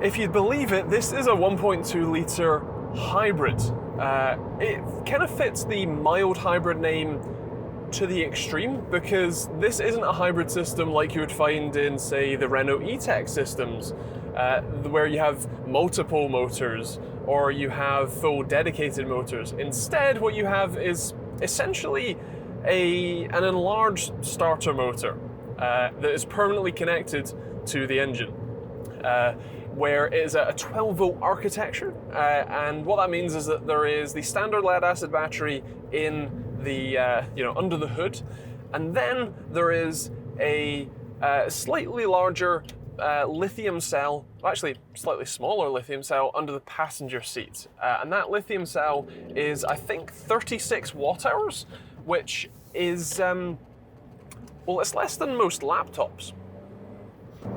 If you'd believe it, this is a 1.2 litre hybrid. It kind of fits the mild hybrid name to the extreme, because this isn't a hybrid system like you would find in, say, the Renault E-Tech systems, where you have multiple motors or you have full dedicated motors. Instead, what you have is essentially an enlarged starter motor that is permanently connected to the engine, where it is a 12-volt architecture, and what that means is that there is the standard lead-acid battery in the under the hood, and then there is a slightly larger lithium cell, actually slightly smaller lithium cell under the passenger seat, and that lithium cell is, I think, 36 watt hours, which is well, it's less than most laptops.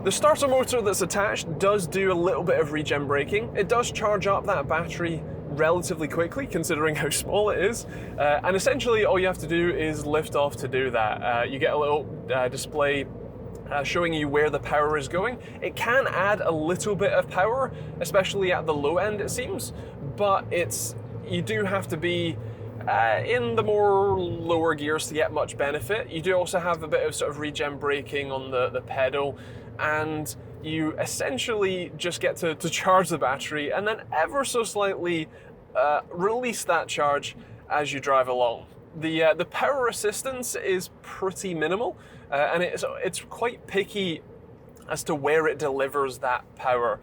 The starter motor that's attached does do a little bit of regen braking. It does charge up that battery relatively quickly, considering how small it is, and essentially all you have to do is lift off to do that. You get a little display showing you where the power is going. It can add a little bit of power, especially at the low end, it seems, but you do have to be in the more lower gears to get much benefit. You do also have a bit of sort of regen braking on the pedal, and you essentially just get to charge the battery and then ever so slightly release that charge as you drive along. The power resistance is pretty minimal, and it's quite picky as to where it delivers that power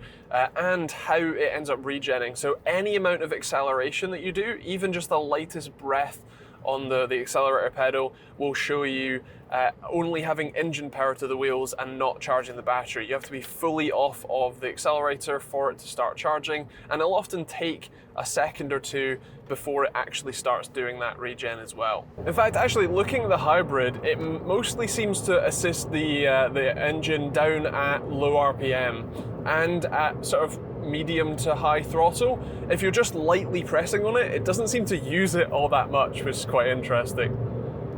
and how it ends up regenning. So any amount of acceleration that you do, even just the lightest breath on the accelerator pedal, will show you only having engine power to the wheels and not charging the battery. You have to be fully off of the accelerator for it to start charging, and it'll often take a second or two before it actually starts doing that regen as well. In fact, actually looking at the hybrid, it mostly seems to assist the engine down at low RPM and at sort of medium to high throttle. If you're just lightly pressing on it, it doesn't seem to use it all that much, which is quite interesting.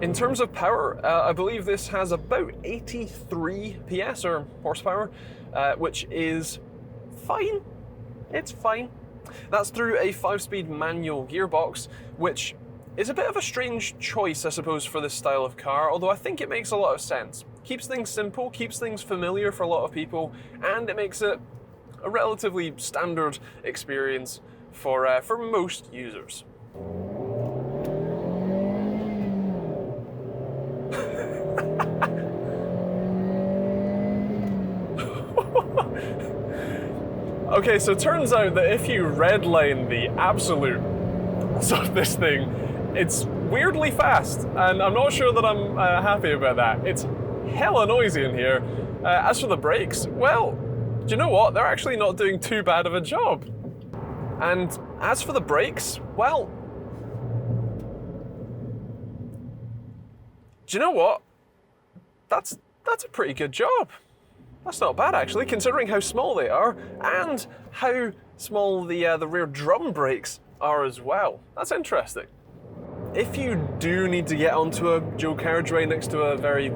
In terms of power, I believe this has about 83 PS or horsepower, which is fine. It's fine. That's through a 5-speed manual gearbox, which is a bit of a strange choice, I suppose, for this style of car, although I think it makes a lot of sense. Keeps things simple, keeps things familiar for a lot of people, and it makes it a relatively standard experience for most users. Okay, so it turns out that if you redline the absolute of this thing, it's weirdly fast, and I'm not sure that I'm happy about that. It's hella noisy in here. As for the brakes, well, do you know what? They're actually not doing too bad of a job. And as for the brakes, well, do you know what? That's a pretty good job. That's not bad, actually, considering how small they are and how small the rear drum brakes are as well. That's interesting. If you do need to get onto a dual carriageway next to a very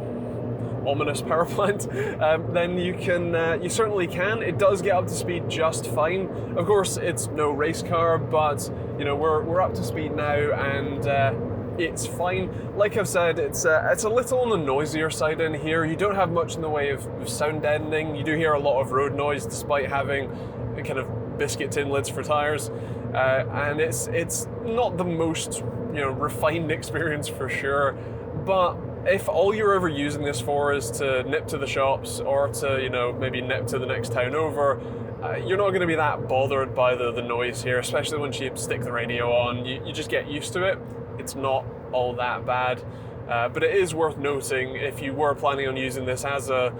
ominous power plant, then you certainly can. It does get up to speed just fine. Of course, it's no race car, but you know, we're up to speed now, and it's fine. Like I've said, it's a little on the noisier side in here. You don't have much in the way of sound deadening. You do hear a lot of road noise despite having a kind of biscuit tin lids for tires, and it's not the most refined experience for sure. But if all you're ever using this for is to nip to the shops or to maybe nip to the next town over, you're not going to be that bothered by the noise here, especially once you stick the radio on. You just get used to it. It's not all that bad, but it is worth noting if you were planning on using this as a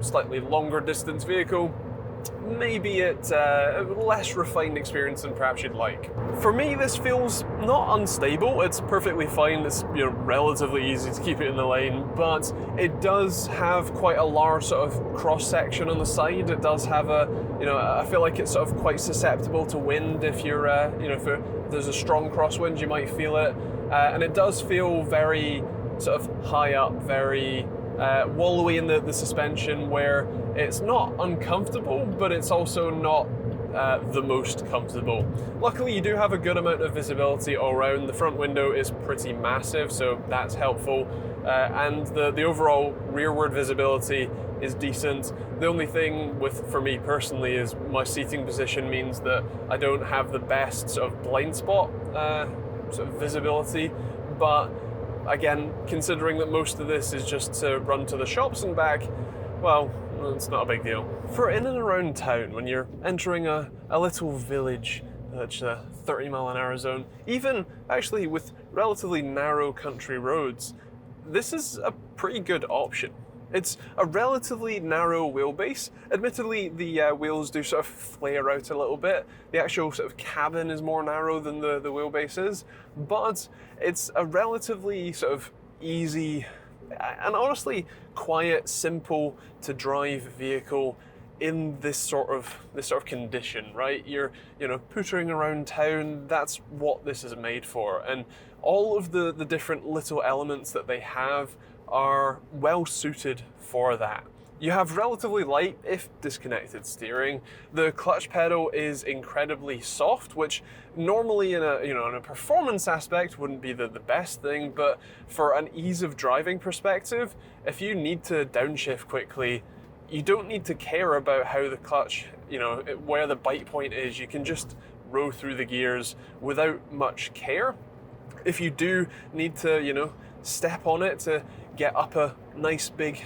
slightly longer distance vehicle, maybe it's a less refined experience than perhaps you'd like. For me, this feels not unstable. It's perfectly fine. It's relatively easy to keep it in the lane, but it does have quite a large sort of cross section on the side. It does have I feel like it's sort of quite susceptible to wind. If you're if there's a strong crosswind, you might feel it, and it does feel very sort of high up, very wallowy in the suspension where it's not uncomfortable, but it's also not the most comfortable. Luckily, you do have a good amount of visibility all around. The front window is pretty massive, so that's helpful. And the overall rearward visibility is decent. The only thing for me personally is my seating position means that I don't have the best sort of blind spot sort of visibility. But again, considering that most of this is just to run to the shops and back, well, it's not a big deal. For in and around town, when you're entering a little village that's a 30-mile-an-hour zone, even actually with relatively narrow country roads, this is a pretty good option. It's a relatively narrow wheelbase. Admittedly, the wheels do sort of flare out a little bit. The actual sort of cabin is more narrow than the wheelbase is, but it's a relatively sort of easy and honestly quiet, simple to drive vehicle in this sort of condition, right? You're pootering around town. That's what this is made for, and all of the different little elements that they have are well suited for that. You have relatively light, if disconnected, steering. The clutch pedal is incredibly soft, which normally in a performance aspect wouldn't be the best thing, but for an ease of driving perspective, if you need to downshift quickly, you don't need to care about how the clutch, where the bite point is. You can just row through the gears without much care. If you do need to, step on it to get up a nice big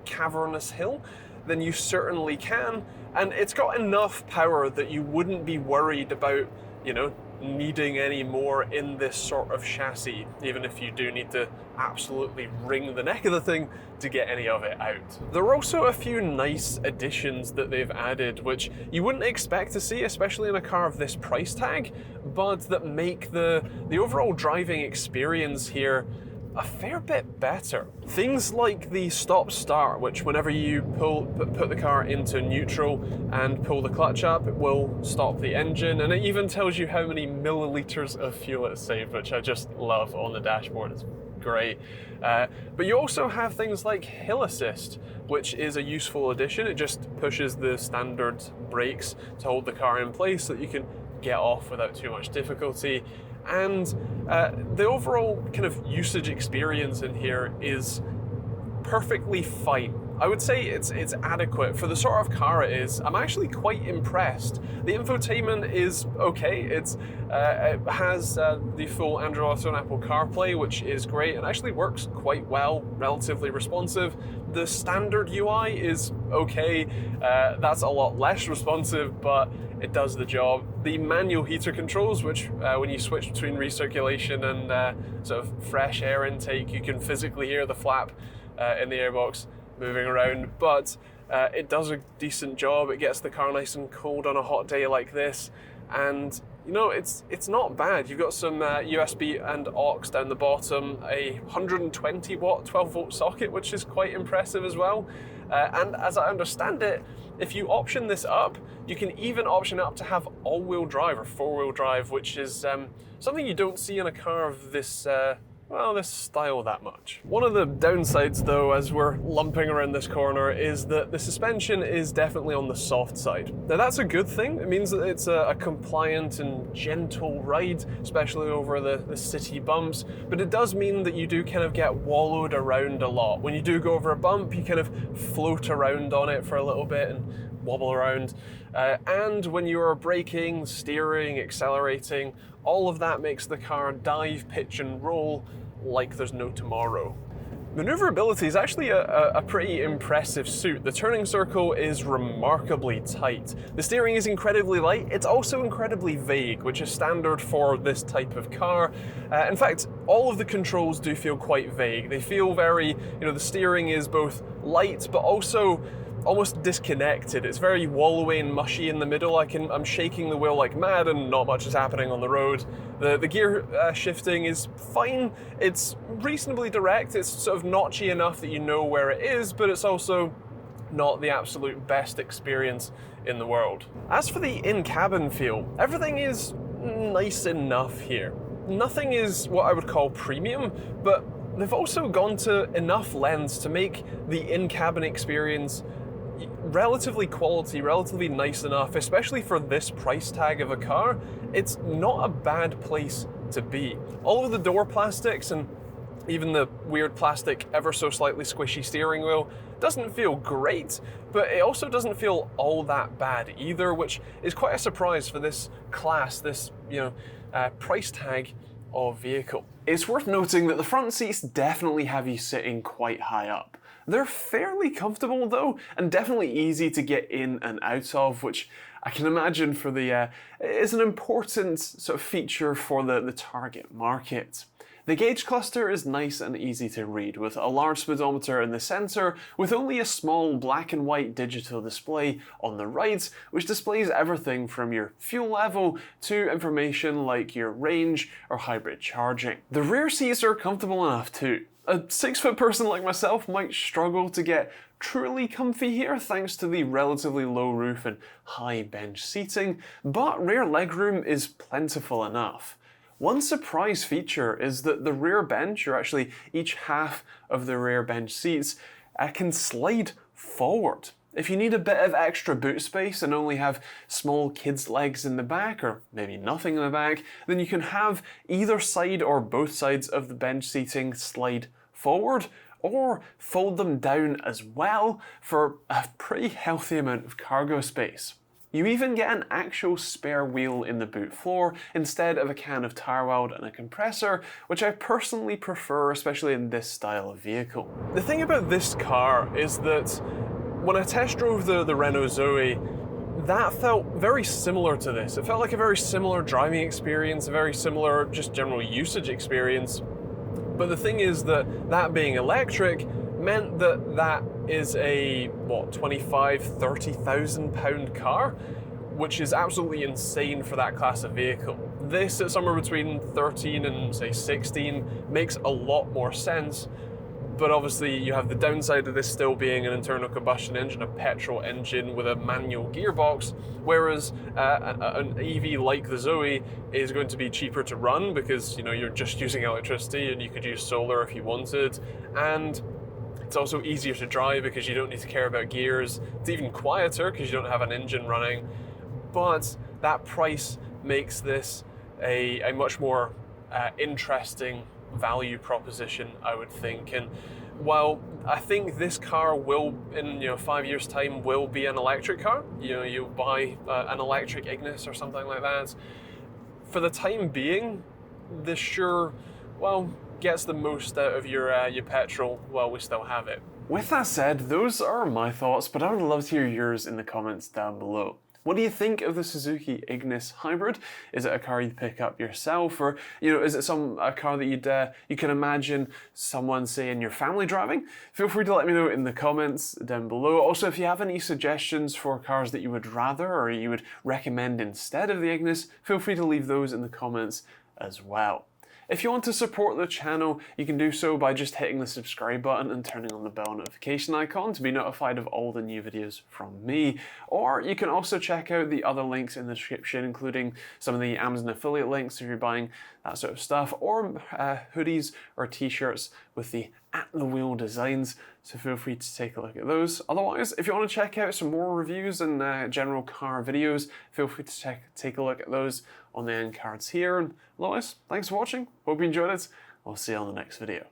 cavernous hill, then you certainly can. And it's got enough power that you wouldn't be worried about, needing any more in this sort of chassis, even if you do need to absolutely wring the neck of the thing to get any of it out. There are also a few nice additions that they've added, which you wouldn't expect to see, especially in a car of this price tag, but that make the overall driving experience here a fair bit better. Things like the stop start, which whenever you put the car into neutral and pull the clutch up, it will stop the engine, and it even tells you how many milliliters of fuel it's saved, which I just love on the dashboard. It's great. But you also have things like hill assist, which is a useful addition. It just pushes the standard brakes to hold the car in place so that you can get off without too much difficulty. And the overall kind of usage experience in here is perfectly fine. I would say it's adequate for the sort of car it is. I'm actually quite impressed. The infotainment is okay. It has the full Android Auto and Apple CarPlay, which is great and actually works quite well, relatively responsive. The standard UI is okay. That's a lot less responsive, but it does the job. The manual heater controls, which when you switch between recirculation and sort of fresh air intake, you can physically hear the flap in the airbox moving around, but it does a decent job. It gets the car nice and cold on a hot day like this, and it's not bad. You've got some USB and aux down the bottom, a 120 watt 12 volt socket, which is quite impressive as well. And as I understand it, if you option this up, you can even option it up to have all-wheel drive or four-wheel drive, which is something you don't see in a car of this this style that much. One of the downsides though, as we're lumping around this corner, is that the suspension is definitely on the soft side. Now that's a good thing. It means that it's a compliant and gentle ride, especially over the city bumps, but it does mean that you do kind of get wallowed around a lot. When you do go over a bump, you kind of float around on it for a little bit and wobble around. And when you are braking, steering, accelerating, all of that makes the car dive, pitch and roll like there's no tomorrow. Maneuverability is actually a pretty impressive suit. The turning circle is remarkably tight. The steering is incredibly light. It's also incredibly vague, which is standard for this type of car. In fact, all of the controls do feel quite vague. They feel very, the steering is both light, but also almost disconnected. It's very wallowy and mushy in the middle. I'm shaking the wheel like mad and not much is happening on the road. The gear shifting is fine. It's reasonably direct. It's sort of notchy enough that you know where it is, but it's also not the absolute best experience in the world. As for the in-cabin feel, everything is nice enough here. Nothing is what I would call premium, but they've also gone to enough lengths to make the in-cabin experience relatively quality, relatively nice enough, especially for this price tag of a car. It's not a bad place to be. All of the door plastics and even the weird plastic, ever so slightly squishy steering wheel doesn't feel great, but it also doesn't feel all that bad either, which is quite a surprise for this class, this price tag of vehicle. It's worth noting that the front seats definitely have you sitting quite high up. They're fairly comfortable though, and definitely easy to get in and out of, which I can imagine for the is an important sort of feature for the target market. The gauge cluster is nice and easy to read, with a large speedometer in the center, with only a small black and white digital display on the right, which displays everything from your fuel level to information like your range or hybrid charging. The rear seats are comfortable enough too. A 6-foot person like myself might struggle to get truly comfy here thanks to the relatively low roof and high bench seating, but rear legroom is plentiful enough. One surprise feature is that the rear bench, or actually each half of the rear bench seats, can slide forward. If you need a bit of extra boot space and only have small kids' legs in the back, or maybe nothing in the back, then you can have either side or both sides of the bench seating slide forward, or fold them down as well for a pretty healthy amount of cargo space. You even get an actual spare wheel in the boot floor instead of a can of tire weld and a compressor, which I personally prefer, especially in this style of vehicle. The thing about this car is that when I test drove the Renault Zoe, that felt very similar to this. It felt like a very similar driving experience, a very similar just general usage experience. But the thing is that being electric meant that is a, £25,000–30,000 car, which is absolutely insane for that class of vehicle. This at somewhere between 13 and say 16 makes a lot more sense, but obviously you have the downside of this still being an internal combustion engine, a petrol engine with a manual gearbox, whereas an EV like the Zoe is going to be cheaper to run because you're just using electricity and you could use solar if you wanted, and it's also easier to drive because you don't need to care about gears. It's even quieter because you don't have an engine running. But that price makes this a much more interesting value proposition, I would think. And while I think this car will, in 5 years' time, will be an electric car, you'll buy an electric Ignis or something like that. For the time being, this sure, gets the most out of your petrol while we still have it. With that said, those are my thoughts, but I would love to hear yours in the comments down below. What do you think of the Suzuki Ignis Hybrid? Is it a car you'd pick up yourself, or is it a car that you can imagine someone, say, in your family driving? Feel free to let me know in the comments down below. Also, if you have any suggestions for cars that you would rather or you would recommend instead of the Ignis, feel free to leave those in the comments as well. If you want to support the channel, you can do so by just hitting the subscribe button and turning on the bell notification icon to be notified of all the new videos from me. Or you can also check out the other links in the description, including some of the Amazon affiliate links if you're buying that sort of stuff, or hoodies or t-shirts with the at the wheel designs, so feel free to take a look at those. Otherwise, if you want to check out some more reviews and general car videos, feel free to take a look at those on the end cards here. And otherwise, thanks for watching, hope you enjoyed it, I'll see you on the next video.